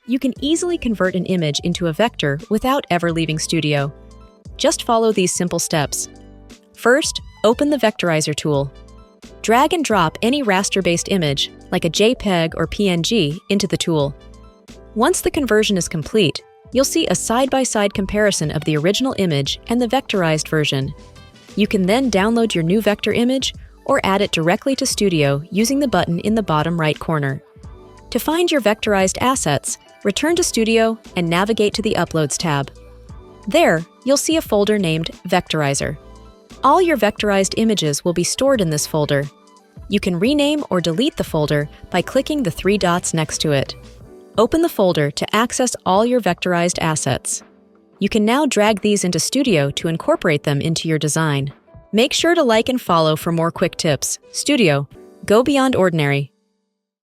you can easily convert an image into a vector without ever leaving Studio. Just follow these simple steps. First, open the Vectorizer tool. Drag and drop any raster-based image, like a JPEG or PNG, into the tool. Once the conversion is complete, you'll see a side-by-side comparison of the original image and the vectorized version. You can then download your new vector image or add it directly to Studio using the button in the bottom right corner. To find your vectorized assets, return to Studio and navigate to the Uploads tab. There, you'll see a folder named Vectorizer. All your vectorized images will be stored in this folder. You can rename or delete the folder by clicking the 3 dots next to it. Open the folder to access all your vectorized assets. You can now drag these into Studio to incorporate them into your design. Make sure to like and follow for more quick tips. Studio, go beyond ordinary.